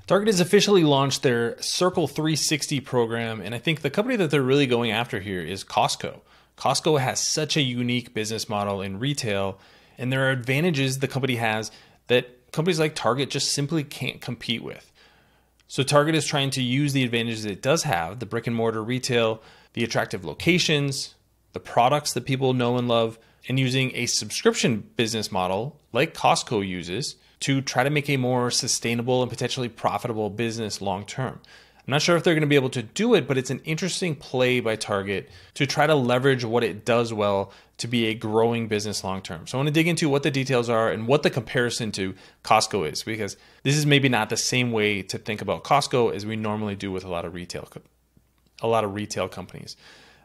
Target has officially launched their Circle 360 program, and I think the company that they're really going after here is Costco. Costco has such a unique business model in retail, and there are advantages the company has that companies like Target just simply can't compete with. So Target is trying to use the advantages it does have, the brick and mortar retail, the attractive locations, the products that people know and love, and using a subscription business model like Costco uses to try to make a more sustainable and potentially profitable business long term. I'm not sure if they're going to be able to do it, but it's an interesting play by Target to try to leverage what it does well to be a growing business long term. So I want to dig into what the details are and what the comparison to Costco is, because this is maybe not the same way to think about Costco as we normally do with a lot of retail companies.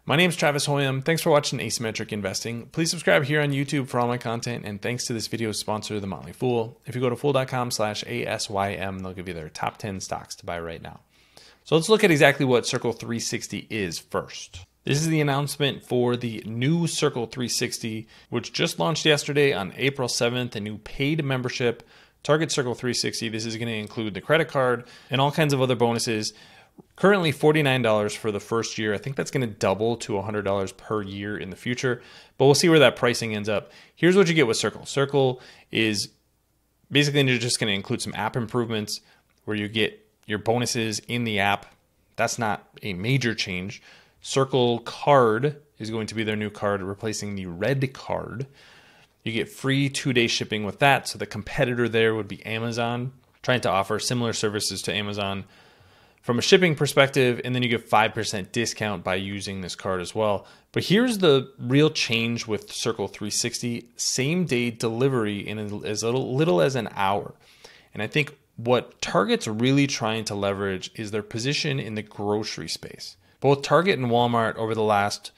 My name is Travis Hoyam. Thanks for watching Asymmetric Investing. Please subscribe here on YouTube for all my content, and thanks to this video's sponsor, The Motley Fool. If you go to fool.com/ASYM, they'll give you their top 10 stocks to buy right now. So let's look at exactly what Circle 360 is first. This is the announcement for the new Circle 360, which just launched yesterday on April 7th, a new paid membership, Target Circle 360. This is going to include the credit card and all kinds of other bonuses. Currently $49 for the first year. I think that's going to double to $100 per year in the future, but we'll see where that pricing ends up. Here's what you get with Circle. Circle is basically just going to include some app improvements where you get your bonuses in the app. That's not a major change. Circle Card is going to be their new card, replacing the red card. You get free 2-day shipping with that. So the competitor there would be Amazon, trying to offer similar services to Amazon from a shipping perspective, and then you get 5% discount by using this card as well. But here's the real change with Circle 360, same day delivery in as little as an hour. And I think what Target's really trying to leverage is their position in the grocery space. Both Target and Walmart over the last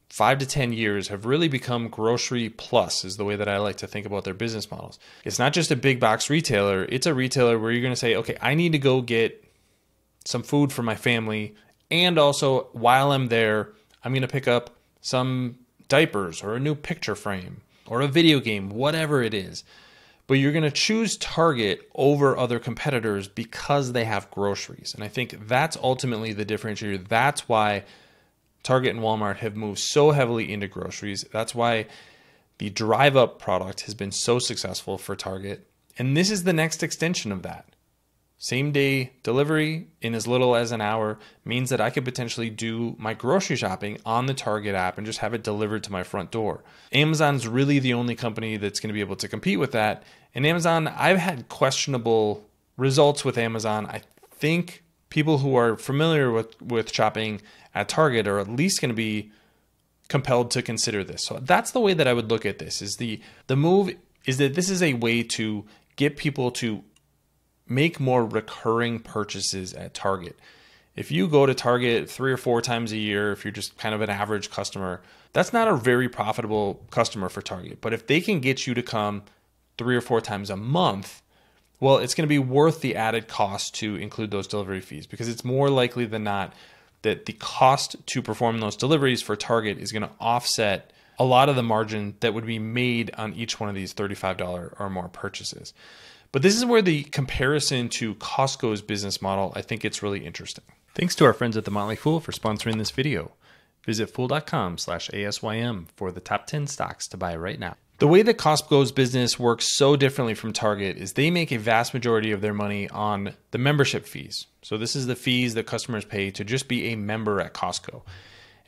5 to 10 years have really become grocery plus, is the way that I like to think about their business models. It's not just a big box retailer, it's a retailer where you're going to say, okay, I need to go get some food for my family, and also while I'm there, I'm going to pick up some diapers or a new picture frame or a video game, whatever it is. But you're going to choose Target over other competitors because they have groceries. And I think that's ultimately the differentiator. That's why Target and Walmart have moved so heavily into groceries. That's why the Drive Up product has been so successful for Target. And this is the next extension of that. Same day delivery in as little as an hour means that I could potentially do my grocery shopping on the Target app and just have it delivered to my front door. Amazon's really the only company that's going to be able to compete with that. And Amazon, I've had questionable results with Amazon. I think people who are familiar with shopping at Target are at least going to be compelled to consider this. So that's the way that I would look at this. Is the move is that this is a way to get people to make more recurring purchases at Target. If you go to Target 3 or 4 times a year, if you're just kind of an average customer, that's not a very profitable customer for Target. But if they can get you to come 3 or 4 times a month, well, it's going to be worth the added cost to include those delivery fees, because it's more likely than not that the cost to perform those deliveries for Target is going to offset a lot of the margin that would be made on each one of these $35 or more purchases. But this is where the comparison to Costco's business model, I think it's really interesting. Thanks to our friends at The Motley Fool for sponsoring this video. Visit fool.com/ASYM for the top 10 stocks to buy right now. The way that Costco's business works so differently from Target is they make a vast majority of their money on the membership fees. So this is the fees that customers pay to just be a member at Costco.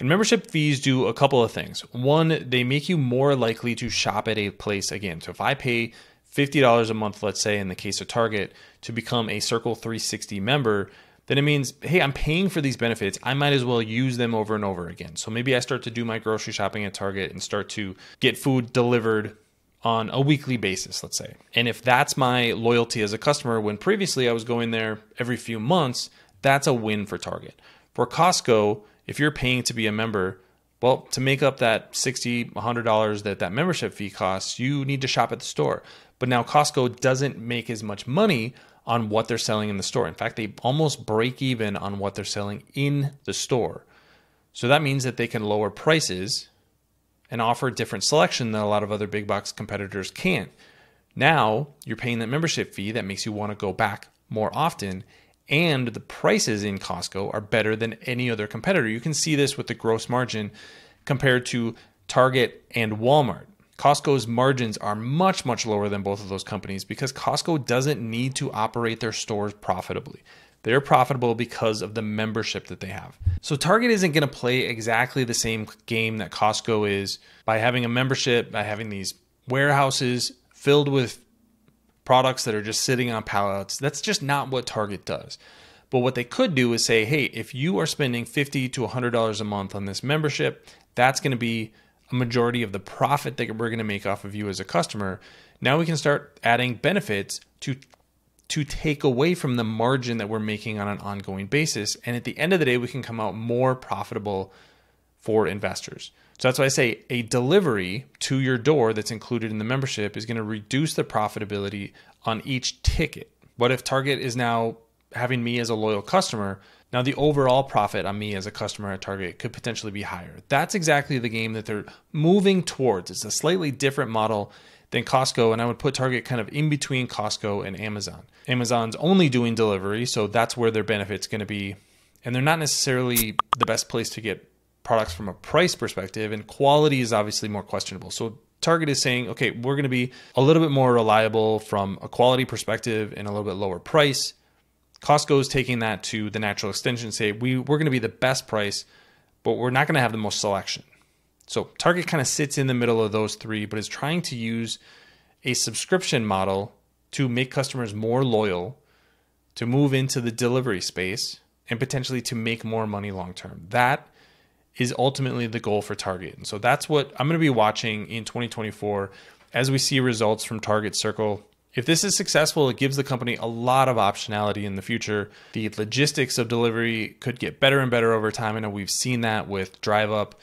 And membership fees do a couple of things. One, they make you more likely to shop at a place again. So if I pay $50 a month, let's say in the case of Target, to become a Circle 360 member, then it means, hey, I'm paying for these benefits. I might as well use them over and over again. So maybe I start to do my grocery shopping at Target and start to get food delivered on a weekly basis, let's say. And if that's my loyalty as a customer, when previously I was going there every few months, that's a win for Target. For Costco, if you're paying to be a member, well, to make up that $60, $100 that membership fee costs, you need to shop at the store. But now Costco doesn't make as much money on what they're selling in the store. In fact, they almost break even on what they're selling in the store. So that means that they can lower prices and offer a different selection that a lot of other big box competitors can't. Now you're paying that membership fee that makes you want to go back more often, and the prices in Costco are better than any other competitor. You can see this with the gross margin compared to Target and Walmart. Costco's margins are much, much lower than both of those companies because Costco doesn't need to operate their stores profitably. They're profitable because of the membership that they have. So Target isn't going to play exactly the same game that Costco is by having a membership, by having these warehouses filled with products that are just sitting on pallets. That's just not what Target does. But what they could do is say, hey, if you are spending $50 to $100 a month on this membership, that's going to be a majority of the profit that we're going to make off of you as a customer. Now we can start adding benefits to take away from the margin that we're making on an ongoing basis. And at the end of the day, we can come out more profitable for investors. So that's why I say a delivery to your door that's included in the membership is going to reduce the profitability on each ticket. What if Target is now having me as a loyal customer? Now the overall profit on me as a customer at Target could potentially be higher. That's exactly the game that they're moving towards. It's a slightly different model than Costco, and I would put Target kind of in between Costco and Amazon. Amazon's only doing delivery, so that's where their benefit's going to be. And they're not necessarily the best place to get products from a price perspective, and quality is obviously more questionable. So Target is saying, okay, we're going to be a little bit more reliable from a quality perspective and a little bit lower price. Costco is taking that to the natural extension, say we're going to be the best price, but we're not going to have the most selection. So Target kind of sits in the middle of those three, but is trying to use a subscription model to make customers more loyal, to move into the delivery space, and potentially to make more money long term. That is ultimately the goal for Target. And so that's what I'm going to be watching in 2024 as we see results from Target Circle. If this is successful, it gives the company a lot of optionality in the future. The logistics of delivery could get better and better over time. I know we've seen that with Drive Up.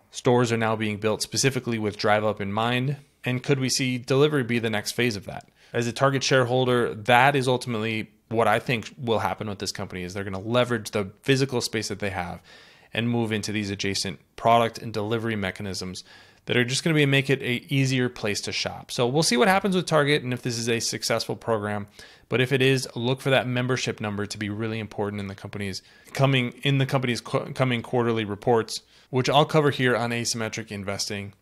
Stores are now being built specifically with Drive Up in mind. And could we see delivery be the next phase of that? As a Target shareholder, that is ultimately what I think will happen with this company is they're going to leverage the physical space that they have and move into these adjacent product and delivery mechanisms that are just going to make it an easier place to shop. So we'll see what happens with Target and if this is a successful program. But if it is, look for that membership number to be really important in the company's coming quarterly reports, which I'll cover here on Asymmetric Investing.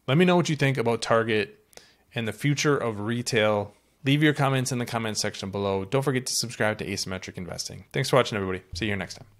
Let me know what you think about Target and the future of retail. Leave your comments in the comments section below. Don't forget to subscribe to Asymmetric Investing. Thanks for watching, everybody. See you here next time.